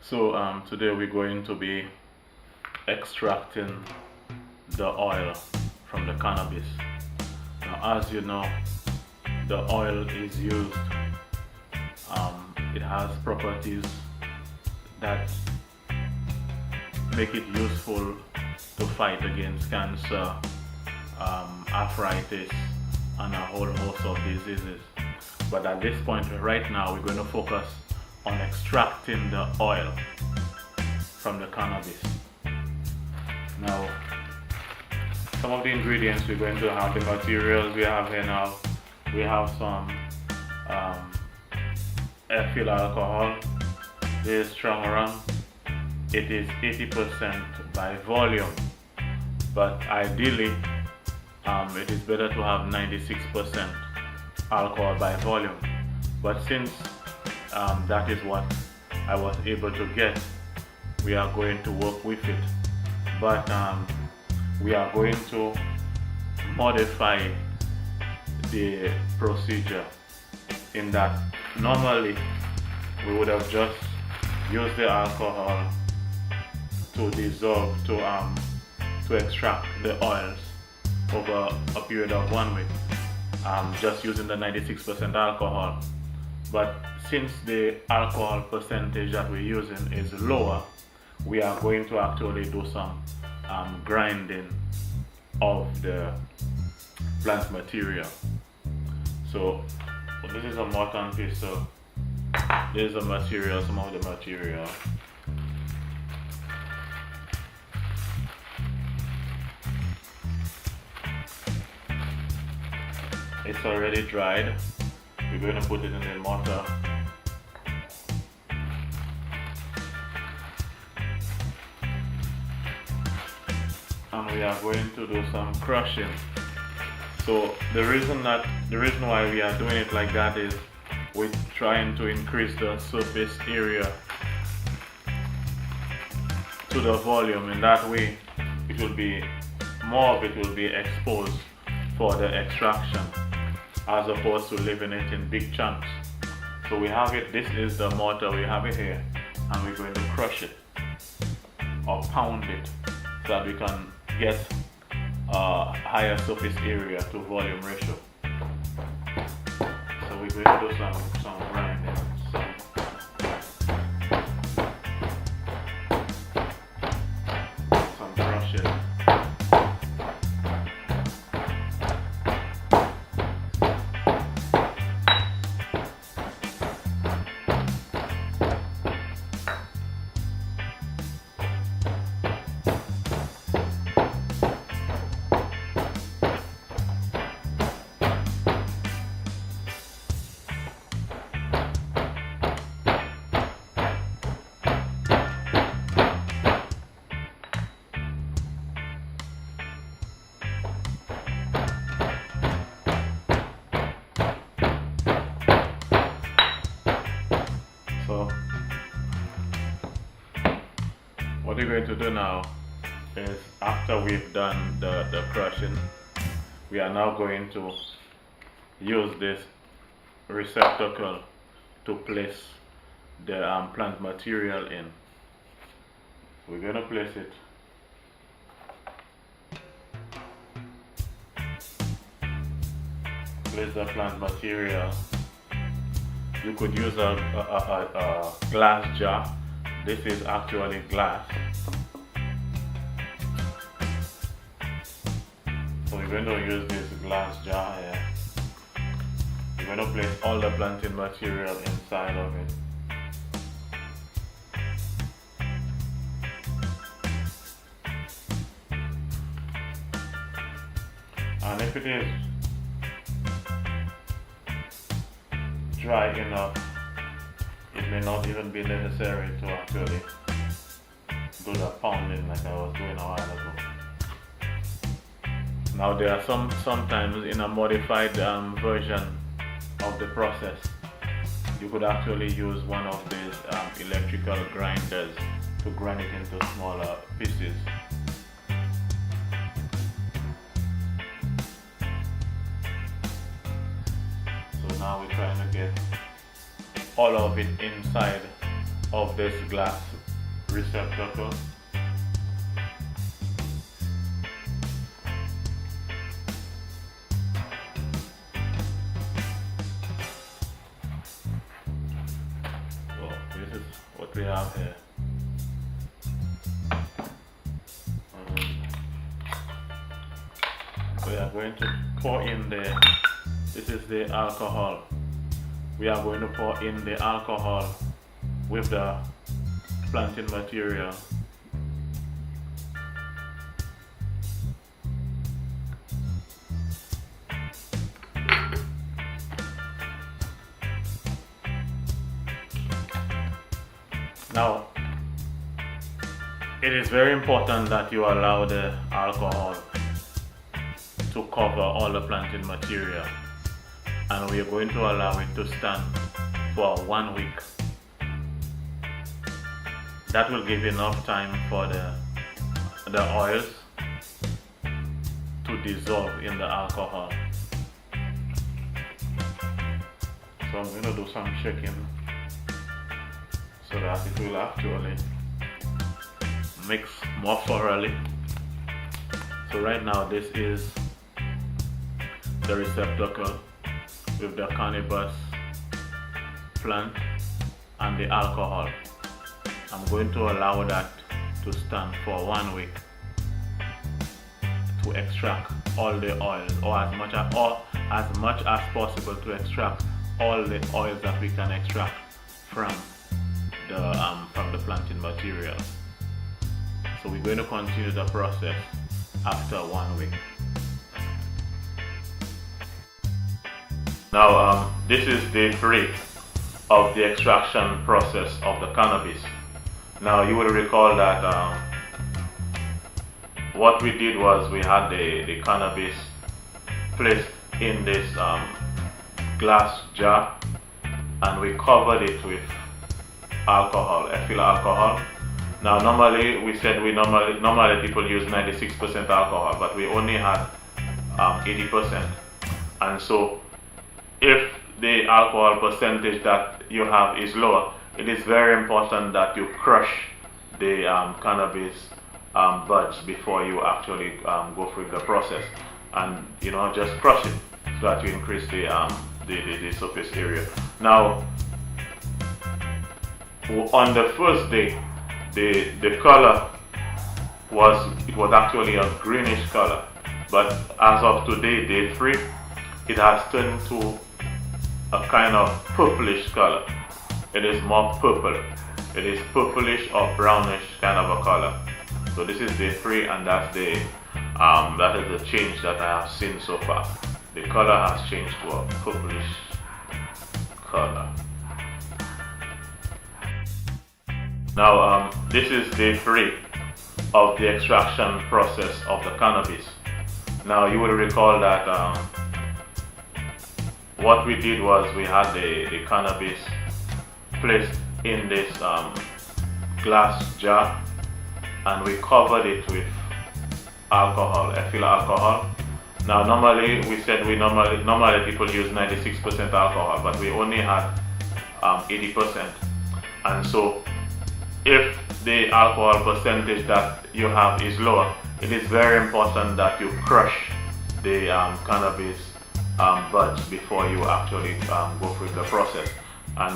Today we're going to be extracting the oil from the cannabis. Now, as you know, the oil is used, it has properties that make it useful to fight against cancer, arthritis, and a whole host of diseases. But at this point, right now, we're going to focus on extracting the oil from the cannabis. Now, some of the ingredients we're going to have, the materials we have here now, we have some ethyl alcohol. This is strong rum. It is 80% by volume, but ideally it is better to have 96% alcohol by volume. But since that is what I was able to get, we are going to work with it. But we are going to modify the procedure in that normally we would have just used the alcohol to dissolve to extract the oils over a period of 1 week, just using the 96% alcohol. But since the alcohol percentage that we're using is lower, we are going to actually do some grinding of the plant material. So this is a mortar and pestle. This is the material, some of the material. It's already dried. We're going to put it in the mortar. And we are going to do some crushing. So the reason why we are doing it like that is we're trying to increase the surface area to the volume. In that way, it will be more of it will be exposed for the extraction, as opposed to leaving it in big chunks. So we have it. This is the mortar. We have it here, and we're going to crush it or pound it so that we can get a higher surface area to volume ratio. So we're going to do some grinding, some crushing. So what we're going to do now is, after we've done the crushing, we are now going to use this receptacle to place the plant material in. We're going to place it the plant material. You could use a glass jar. This is actually glass. So we're going to use this glass jar here. We're going to place all the planting material inside of it. And if it is dry enough, it may not even be necessary to actually do the pounding like I was doing a while ago. Now there are sometimes in a modified version of the process, you could actually use one of these electrical grinders to grind it into smaller pieces. So now we're trying to get all of it inside of this glass receptacle. So this is what we have here. We are going to pour in this is the alcohol. We are going to pour in the alcohol with the planting material. Now, it is very important that you allow the alcohol to cover all the planting material, and we are going to allow it to stand for 1 week. That will give enough time for the oils to dissolve in the alcohol. So I'm going to do some shaking so that it will actually mix more thoroughly. So right now this is the receptacle with the cannabis plant and the alcohol. I'm going to allow that to stand for 1 week to extract all the oils, or as much as possible to extract all the oils that we can extract from the planting material. So we're going to continue the process after 1 week. Now this is day 3 of the extraction process of the cannabis. Now you will recall that what we did was we had the cannabis placed in this glass jar, and we covered it with alcohol, ethyl alcohol. Now normally we said normally people use 96% alcohol, but we only had 80%, and so if the alcohol percentage that you have is lower, it is very important that you crush the cannabis buds before you actually go through the process, and just crush it so that you increase the surface area. Now on the first day, the color was actually a greenish color, but as of today, day 3, it has turned to a kind of purplish color. It is more purple. It is purplish or brownish kind of a color. So this is day 3, and that is the change that I have seen so far. The color has changed to a purplish color. Now this is day 3 of the extraction process of the cannabis. Now you will recall that what we did was we had the cannabis placed in this glass jar, and we covered it with alcohol, ethyl alcohol. Now normally we said normally people use 96% alcohol, but we only had 80%, and so if the alcohol percentage that you have is lower, it is very important that you crush the cannabis buds before you actually go through the process, and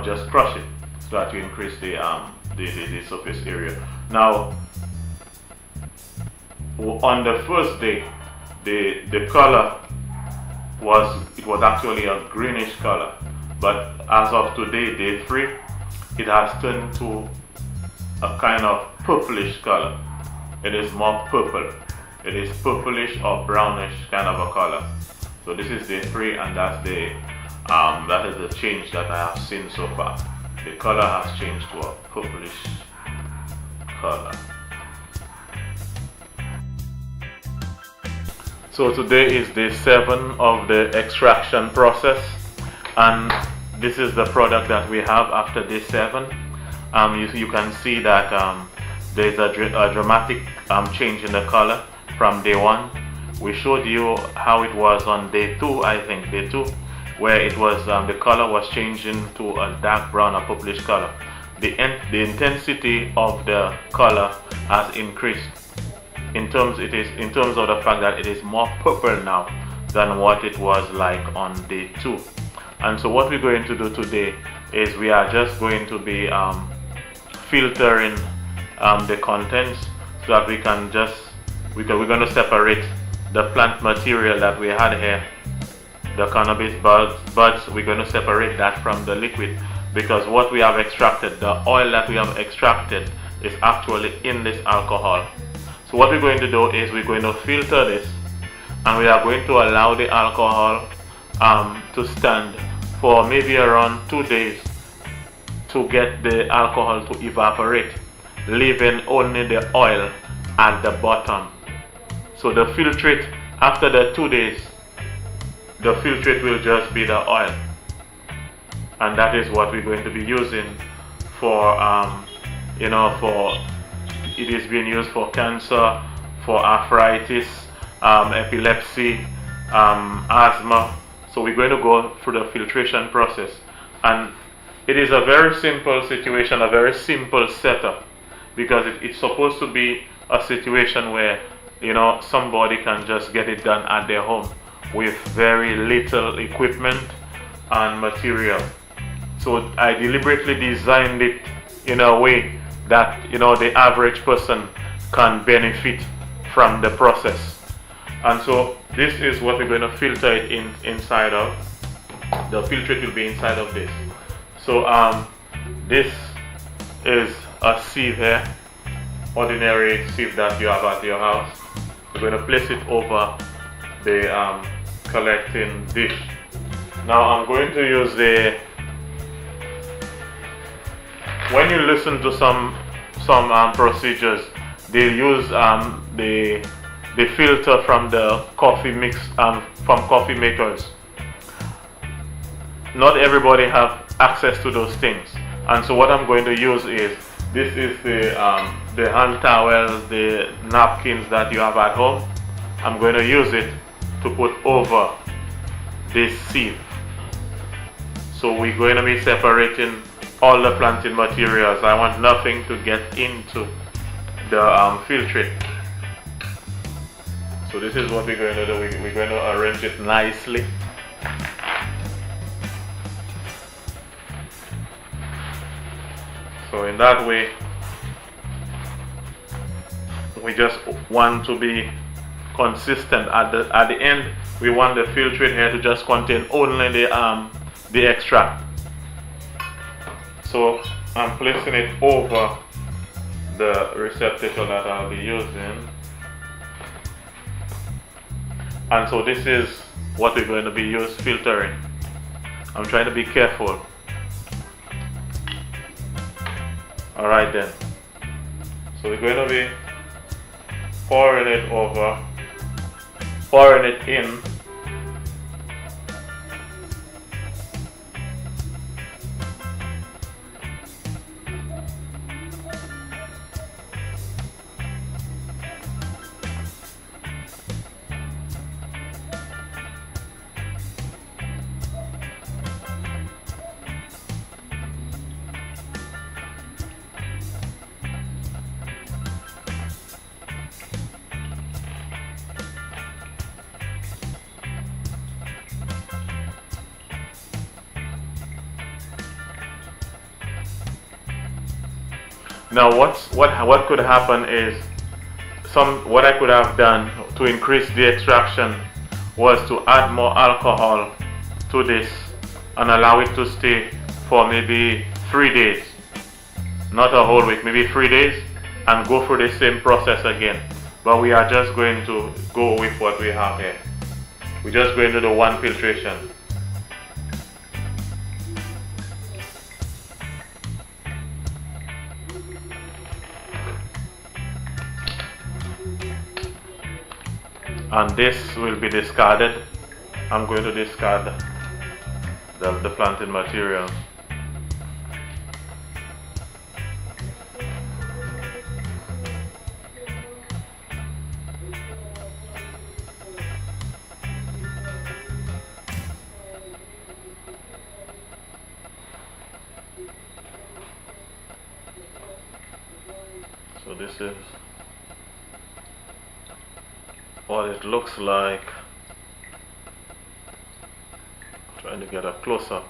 just crush it so that you increase the surface area. Now on the first day, the color was actually a greenish color, but as of today, day 3, it has turned to a kind of purplish color. It is more purple. It is purplish or brownish kind of a color. So this is day 3, and that is the change that I have seen so far. The color has changed to a purplish color. So today is day 7 of the extraction process, and this is the product that we have after day 7. You can see that there's a dramatic change in the color from day 1. We showed you how it was on day 2, I think, day 2, where it was the color was changing to a dark brown or purplish color. the intensity of the color has increased. In terms of the fact that it is more purple now than what it was like on day 2. And so what we're going to do today is we are just going to be filtering the contents so that we're going to separate the plant material that we had here, the cannabis buds. We're going to separate that from the liquid, because what we have extracted, the oil that we have extracted, is actually in this alcohol. So what we're going to do is we're going to filter this, and we are going to allow the alcohol to stand for maybe around 2 days to get the alcohol to evaporate, leaving only the oil at the bottom. So the filtrate, after the 2 days, the filtrate will just be the oil, and that is what we're going to be using for it is being used for cancer, for arthritis, epilepsy, asthma. So we're going to go through the filtration process, and it is a very simple situation, a very simple setup, because it's supposed to be a situation where somebody can just get it done at their home with very little equipment and material. So I deliberately designed it in a way that the average person can benefit from the process. And so this is what we're going to filter it inside of. The filtrate will be inside of this. So this is a sieve here, ordinary sieve that you have at your house. We're going to place it over the collecting dish. Now I'm going to use when you listen to some procedures, they use the filter from the coffee mix from coffee makers. Not everybody have access to those things, and so what I'm going to use is the hand towels, the napkins that you have at home. I'm going to use it to put over this sieve. So we're going to be separating all the planting materials. I want nothing to get into the filtrate. So this is what we're going to do. We're going to arrange it nicely. So in that way, we just want to be consistent. At the end, we want the filtrate here to just contain only the extract. So I'm placing it over the receptacle that I'll be using. And so this is what we're going to be filtering. I'm trying to be careful. Alright then. So we're going to be pouring it over, pouring it in. Now what could happen is what I could have done to increase the extraction was to add more alcohol to this and allow it to stay for maybe 3 days, not a whole week, maybe 3 days, and go through the same process again. But we are just going to go with what we have here. We're just going to do one filtration. And this will be discarded. I'm going to discard the planting material. this is what it looks like. Trying to get a close-up.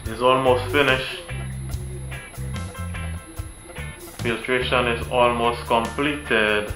Is almost finished. Filtration is almost completed.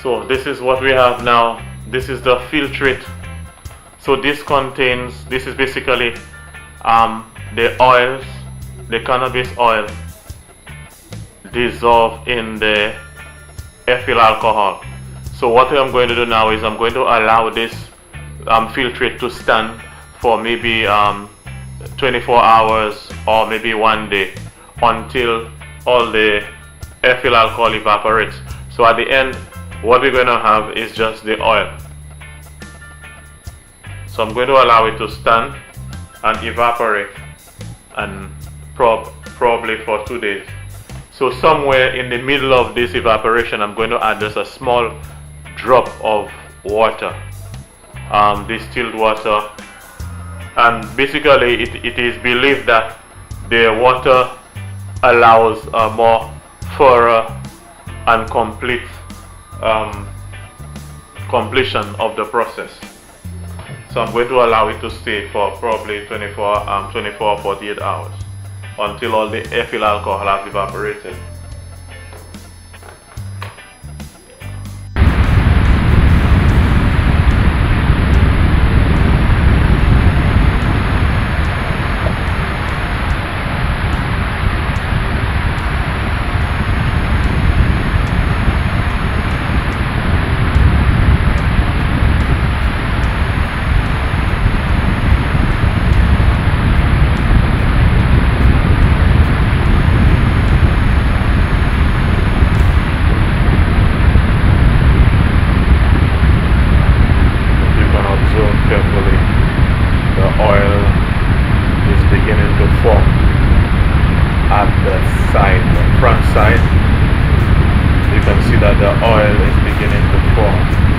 So this is what we have now. This is the filtrate. So this is basically the oils, the cannabis oil dissolved in the ethyl alcohol. So what I'm going to do now is I'm going to allow this filtrate to stand for maybe 24 hours or maybe 1 day until all the ethyl alcohol evaporates. So at the end, what we're going to have is just the oil. So I'm going to allow it to stand and evaporate and probably for 2 days. So somewhere in the middle of this evaporation, I'm going to add just a small drop of water, distilled water, and basically it is believed that the water allows a more thorough and complete completion of the process. So I'm going to allow it to stay for probably 24 or 48 hours until all the ethyl alcohol has evaporated. Front side, you can see that the oil is beginning to form.